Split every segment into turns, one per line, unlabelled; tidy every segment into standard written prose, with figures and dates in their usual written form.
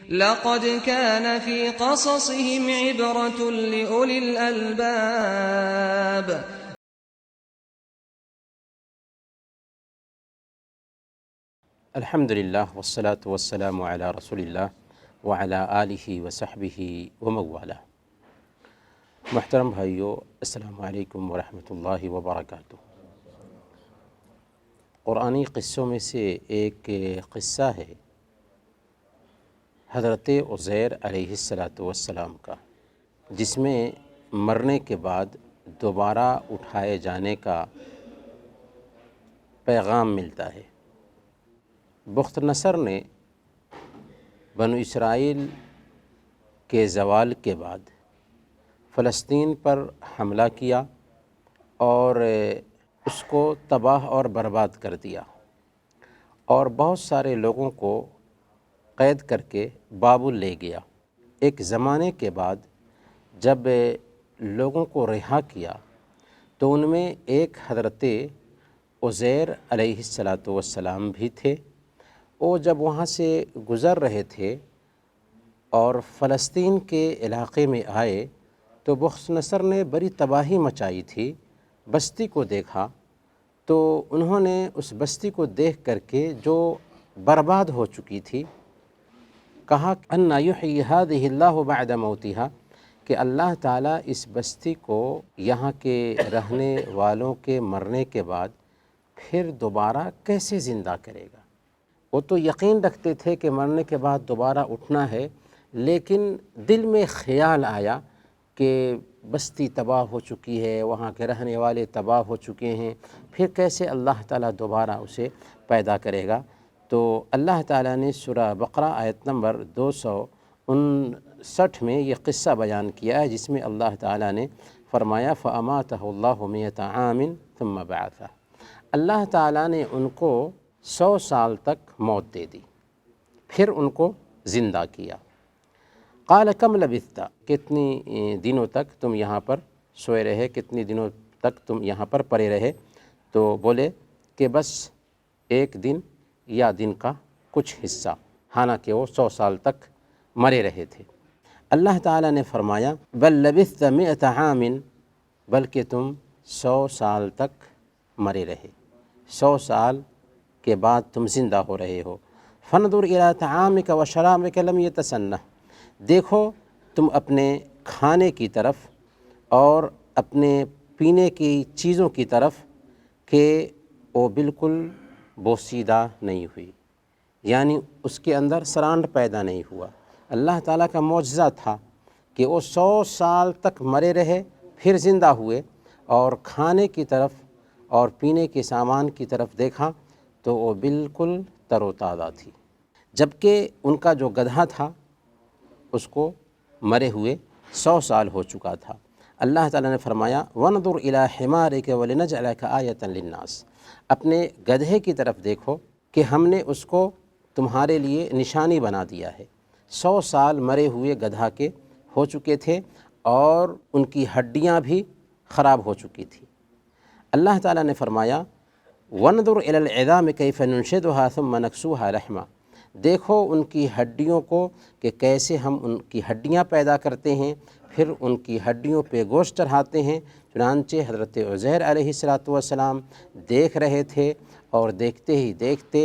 لقد كان في قصصهم عبرة لأولي الألباب.
الحمد للہ والصلاة والسلام علی رسول اللہ وعلی آلہ وصحبہ ومن محترم بھائیو، السلام علیکم ورحمۃ اللہ وبرکاتہ۔ قرآنی قصوں میں سے ایک قصہ ہے حضرت عزیر علیہ السلام کا، جس میں مرنے کے بعد دوبارہ اٹھائے جانے کا پیغام ملتا ہے۔ بخت نصر نے بنو اسرائیل کے زوال کے بعد فلسطین پر حملہ کیا اور اس کو تباہ اور برباد کر دیا، اور بہت سارے لوگوں کو قید کر کے بابل لے گیا۔ ایک زمانے کے بعد جب لوگوں کو رہا کیا تو ان میں ایک حضرت عزیر علیہ السلام بھی تھے۔ وہ جب وہاں سے گزر رہے تھے اور فلسطین کے علاقے میں آئے تو بخت نصر نے بڑی تباہی مچائی تھی۔ بستی کو دیکھا تو انہوں نے اس بستی کو دیکھ کر کے جو برباد ہو چکی تھی کہا ان یحیی ہذہ اللہ بعد موتہا، کہ اللہ تعالیٰ اس بستی کو یہاں کے رہنے والوں کے مرنے کے بعد پھر دوبارہ کیسے زندہ کرے گا۔ وہ تو یقین رکھتے تھے کہ مرنے کے بعد دوبارہ اٹھنا ہے، لیکن دل میں خیال آیا کہ بستی تباہ ہو چکی ہے، وہاں کے رہنے والے تباہ ہو چکے ہیں، پھر کیسے اللہ تعالیٰ دوبارہ اسے پیدا کرے گا۔ تو اللہ تعالیٰ نے سورہ بقرہ آیت نمبر 259 میں یہ قصہ بیان کیا ہے، جس میں اللہ تعالیٰ نے فرمایا فَأَمَاتَهُ اللَّهُ مِئَةَ عَامٍ ثُمَّ بَعَثَهُ، اللہ تعالیٰ نے ان کو 100 سال تک موت دے دی، پھر ان کو زندہ کیا۔ قال کم لبثت، کتنی دنوں تک تم یہاں پر سوئے رہے، کتنی دنوں تک تم یہاں پر پڑے رہے؟ تو بولے کہ بس ایک دن یا دن کا کچھ حصہ، حالانکہ وہ 100 سال تک مرے رہے تھے۔ اللہ تعالیٰ نے فرمایا بل لبثت 100 عام، بلکہ تم 100 سال تک مرے رہے، 100 سال کے بعد تم زندہ ہو رہے ہو۔ فانظر الی طعامک وشرابک لم یتسنہ، دیکھو تم اپنے کھانے کی طرف اور اپنے پینے کی چیزوں کی طرف کہ وہ بالکل بوسیدہ نہیں ہوئی، یعنی اس کے اندر سرانڈ پیدا نہیں ہوا۔ اللہ تعالیٰ کا معجزہ تھا کہ وہ 100 سال تک مرے رہے، پھر زندہ ہوئے، اور کھانے کی طرف اور پینے کے سامان کی طرف دیکھا تو وہ بالکل تر و تازہ تھی، جبکہ ان کا جو گدھا تھا اس کو مرے ہوئے 100 سال ہو چکا تھا۔ اللہ تعالیٰ نے فرمایا وَانظُرْ إِلَىٰ حِمَارِكَ وَلِنَجْعَلَكَ آیَةً لِلنَّاسِ، اپنے گدھے کی طرف دیکھو کہ ہم نے اس کو تمہارے لیے نشانی بنا دیا ہے۔ 100 سال مرے ہوئے گدھا کے ہو چکے تھے اور ان کی ہڈیاں بھی خراب ہو چکی تھی۔ اللہ تعالیٰ نے فرمایا وَانظُرْ إِلَى الْعِظَامِ كَيْفَ نُنشِزُهَا ثُمَّ نَكْسُوهَا لَحْمًا، دیکھو ان کی ہڈیوں کو کہ کیسے ہم ان کی ہڈیاں پیدا کرتے ہیں، پھر ان کی ہڈیوں پہ گوشت چڑھاتے ہیں۔ چنانچہ حضرت عزیر علیہ السلام دیکھ رہے تھے، اور دیکھتے ہی دیکھتے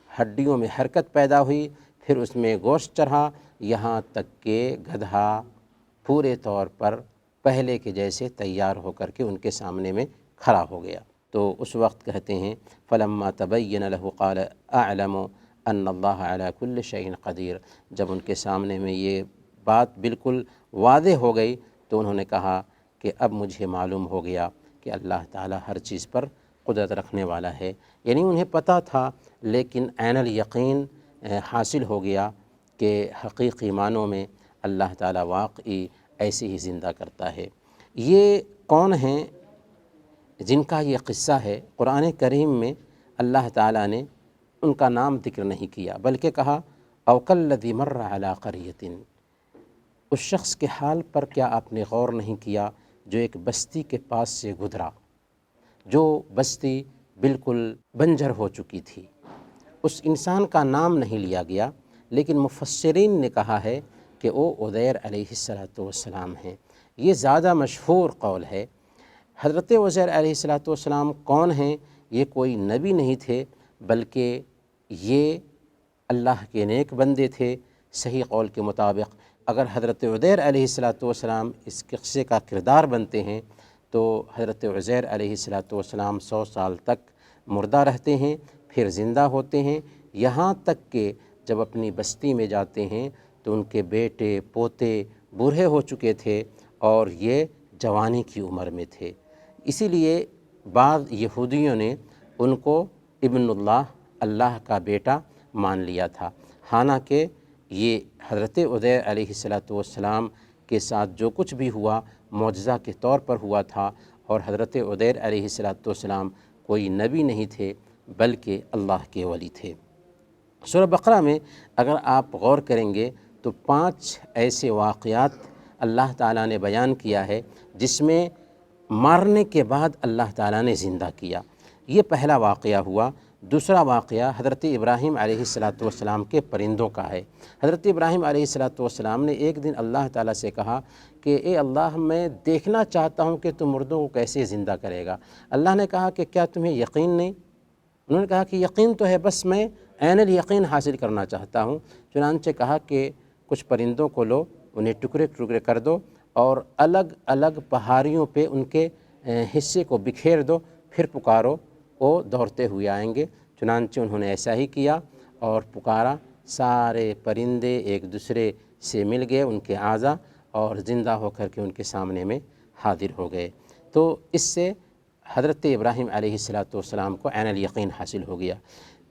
ہڈیوں میں حرکت پیدا ہوئی، پھر اس میں گوشت چڑھا، یہاں تک کہ گدھا پورے طور پر پہلے کے جیسے تیار ہو کر کے ان کے سامنے میں کھڑا ہو گیا۔ تو اس وقت کہتے ہیں فلما تبین له قال اعلم ان اللہ علی کل شیء قدیر، جب ان کے سامنے میں یہ بات بالکل واضح ہو گئی تو انہوں نے کہا کہ اب مجھے معلوم ہو گیا کہ اللہ تعالیٰ ہر چیز پر قدرت رکھنے والا ہے۔ یعنی انہیں پتہ تھا، لیکن عین الیقین حاصل ہو گیا کہ حقیقی معنوں میں اللہ تعالیٰ واقعی ایسے ہی زندہ کرتا ہے۔ یہ کون ہیں جن کا یہ قصہ ہے؟ قرآن کریم میں اللہ تعالیٰ نے ان کا نام ذکر نہیں کیا، بلکہ کہا او کالذی مر علی قریۃ، اس شخص کے حال پر کیا آپ نے غور نہیں کیا جو ایک بستی کے پاس سے گزرا، جو بستی بالکل بنجر ہو چکی تھی۔ اس انسان کا نام نہیں لیا گیا، لیکن مفسرین نے کہا ہے کہ وہ عزیر علیہ السلام ہیں۔ یہ زیادہ مشہور قول ہے۔ حضرت عزیر علیہ السلام کون ہیں؟ یہ کوئی نبی نہیں تھے، بلکہ یہ اللہ کے نیک بندے تھے۔ صحیح قول کے مطابق اگر حضرت عزیر علیہ السلام اس قصے کا کردار بنتے ہیں تو حضرت عزیر علیہ السلام 100 سال تک مردہ رہتے ہیں، پھر زندہ ہوتے ہیں، یہاں تک کہ جب اپنی بستی میں جاتے ہیں تو ان کے بیٹے پوتے بوڑھے ہو چکے تھے اور یہ جوانی کی عمر میں تھے۔ اسی لیے بعض یہودیوں نے ان کو ابن اللہ، اللہ کا بیٹا مان لیا تھا، حالانکہ یہ حضرت عزیر علیہ السلام کے ساتھ جو کچھ بھی ہوا معجزہ کے طور پر ہوا تھا، اور حضرت عزیر علیہ السلام کوئی نبی نہیں تھے بلکہ اللہ کے ولی تھے۔ سورہ بقرہ میں اگر آپ غور کریں گے تو 5 ایسے واقعات اللہ تعالیٰ نے بیان کیا ہے جس میں مارنے کے بعد اللہ تعالیٰ نے زندہ کیا۔ یہ پہلا واقعہ ہوا۔ دوسرا واقعہ حضرت ابراہیم علیہ السلام کے پرندوں کا ہے۔ حضرت ابراہیم علیہ السلام نے ایک دن اللہ تعالیٰ سے کہا کہ اے اللہ، میں دیکھنا چاہتا ہوں کہ تم مردوں کو کیسے زندہ کرے گا۔ اللہ نے کہا کہ کیا تمہیں یقین نہیں؟ انہوں نے کہا کہ یقین تو ہے، بس میں عین الیقین حاصل کرنا چاہتا ہوں۔ چنانچہ کہا کہ کچھ پرندوں کو لو، انہیں ٹکڑے ٹکڑے کر دو اور الگ الگ پہاڑیوں پہ ان کے حصے کو بکھیر دو، پھر پکارو، وہ دوڑتے ہوئے آئیں گے۔ چنانچہ انہوں نے ایسا ہی کیا اور پکارا، سارے پرندے ایک دوسرے سے مل گئے، ان کے اعضا، اور زندہ ہو کر کے ان کے سامنے میں حاضر ہو گئے۔ تو اس سے حضرت ابراہیم علیہ السلام کو عین الیقین حاصل ہو گیا۔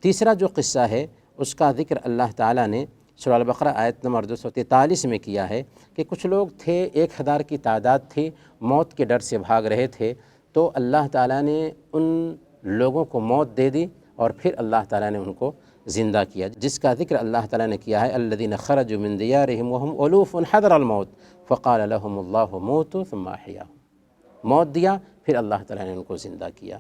تیسرا جو قصہ ہے اس کا ذکر اللہ تعالیٰ نے سورہ البقرہ آیت نمبر 243 میں کیا ہے کہ کچھ لوگ تھے، 1000 کی تعداد تھی، موت کے ڈر سے بھاگ رہے تھے، تو اللہ تعالیٰ نے ان لوگوں کو موت دے دی اور پھر اللہ تعالیٰ نے ان کو زندہ کیا، جس کا ذکر اللہ تعالیٰ نے کیا ہے الذین خرجوا من دیارہم وہم الوف حذر الموت فقال لهم اللہ موتوا ثم احیاہم۔ موت دیا، پھر اللہ تعالیٰ نے ان کو زندہ کیا۔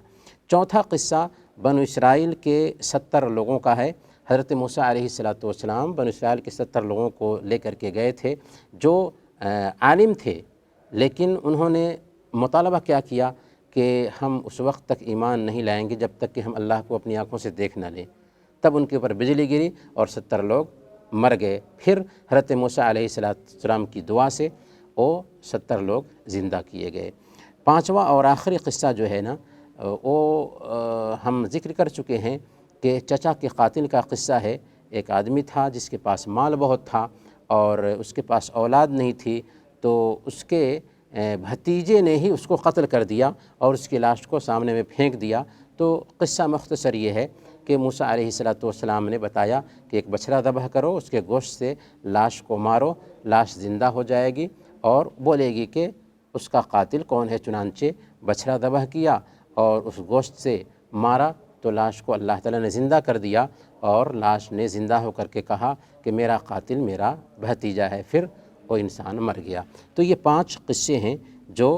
چوتھا قصہ بنو اسرائیل کے 70 لوگوں کا ہے۔ حضرت موسیٰ علیہ السلام بنو اسرائیل کے 70 لوگوں کو لے کر کے گئے تھے جو عالم تھے، لیکن انہوں نے مطالبہ کیا کیا کہ ہم اس وقت تک ایمان نہیں لائیں گے جب تک کہ ہم اللہ کو اپنی آنکھوں سے دیکھ نہ لیں۔ تب ان کے اوپر بجلی گری اور 70 لوگ مر گئے۔ پھر حضرت موسیٰ علیہ السلام کی دعا سے وہ 70 لوگ زندہ کیے گئے۔ پانچواں اور آخری قصہ جو ہے نا، وہ ہم ذکر کر چکے ہیں کہ چچا کے قاتل کا قصہ ہے۔ ایک آدمی تھا جس کے پاس مال بہت تھا اور اس کے پاس اولاد نہیں تھی، تو اس کے بھتیجے نے ہی اس کو قتل کر دیا اور اس کی لاش کو سامنے میں پھینک دیا۔ تو قصہ مختصر یہ ہے کہ موسیٰ علیہ السلام نے بتایا کہ ایک بچھڑا ذبح کرو، اس کے گوشت سے لاش کو مارو، لاش زندہ ہو جائے گی اور بولے گی کہ اس کا قاتل کون ہے۔ چنانچہ بچھڑا ذبح کیا اور اس گوشت سے مارا تو لاش کو اللہ تعالیٰ نے زندہ کر دیا، اور لاش نے زندہ ہو کر کے کہا کہ میرا قاتل میرا بھتیجا ہے، پھر وہ انسان مر گیا۔ تو یہ 5 قصے ہیں جو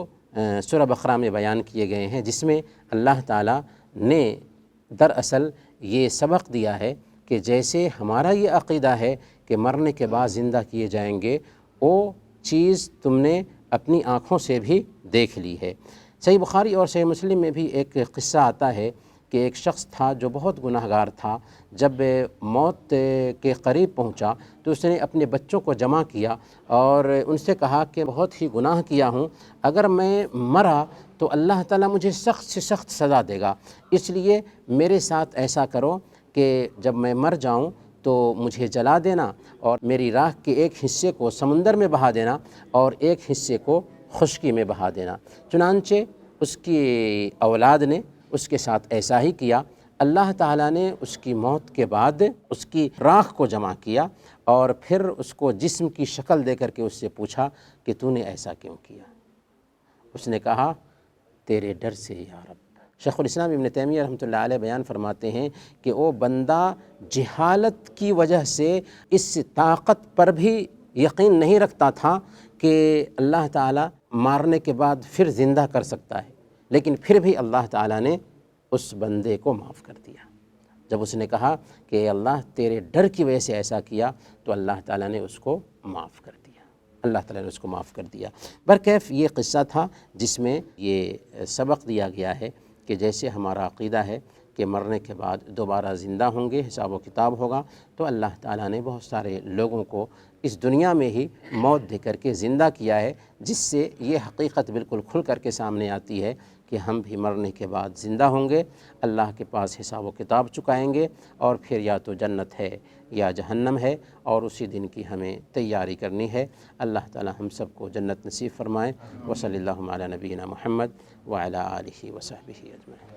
سورہ بقرہ میں بیان کیے گئے ہیں، جس میں اللہ تعالیٰ نے دراصل یہ سبق دیا ہے کہ جیسے ہمارا یہ عقیدہ ہے کہ مرنے کے بعد زندہ کیے جائیں گے، وہ چیز تم نے اپنی آنکھوں سے بھی دیکھ لی ہے۔ صحیح بخاری اور صحیح مسلم میں بھی ایک قصہ آتا ہے کہ ایک شخص تھا جو بہت گناہ گار تھا۔ جب موت کے قریب پہنچا تو اس نے اپنے بچوں کو جمع کیا اور ان سے کہا کہ بہت ہی گناہ کیا ہوں، اگر میں مرا تو اللہ تعالیٰ مجھے سخت سے سخت سزا دے گا، اس لیے میرے ساتھ ایسا کرو کہ جب میں مر جاؤں تو مجھے جلا دینا اور میری راکھ کے ایک حصے کو سمندر میں بہا دینا اور ایک حصے کو خشکی میں بہا دینا۔ چنانچہ اس کی اولاد نے اس کے ساتھ ایسا ہی کیا۔ اللہ تعالیٰ نے اس کی موت کے بعد اس کی راکھ کو جمع کیا اور پھر اس کو جسم کی شکل دے کر کے اس سے پوچھا کہ تو نے ایسا کیوں کیا؟ اس نے کہا تیرے ڈر سے یا رب۔ شیخ الاسلام ابن تیمیہ رحمۃ اللہ علیہ بیان فرماتے ہیں کہ وہ بندہ جہالت کی وجہ سے اس طاقت پر بھی یقین نہیں رکھتا تھا کہ اللہ تعالیٰ مارنے کے بعد پھر زندہ کر سکتا ہے، لیکن پھر بھی اللہ تعالیٰ نے اس بندے کو معاف کر دیا جب اس نے کہا کہ اے اللہ تیرے ڈر کی وجہ سے ایسا کیا تو اللہ تعالیٰ نے اس کو معاف کر دیا، اللہ تعالیٰ نے اس کو معاف کر دیا۔ برکیف یہ قصہ تھا جس میں یہ سبق دیا گیا ہے کہ جیسے ہمارا عقیدہ ہے کہ مرنے کے بعد دوبارہ زندہ ہوں گے، حساب و کتاب ہوگا، تو اللہ تعالیٰ نے بہت سارے لوگوں کو اس دنیا میں ہی موت دے کر کے زندہ کیا ہے، جس سے یہ حقیقت بالکل کھل کر کے سامنے آتی ہے کہ ہم بھی مرنے کے بعد زندہ ہوں گے، اللہ کے پاس حساب و کتاب چکائیں گے، اور پھر یا تو جنت ہے یا جہنم ہے، اور اسی دن کی ہمیں تیاری کرنی ہے۔ اللہ تعالی ہم سب کو جنت نصیب فرمائے۔ وصلی اللہ علی نبینا محمد وعلی آلہ وصحبہ اجمعین۔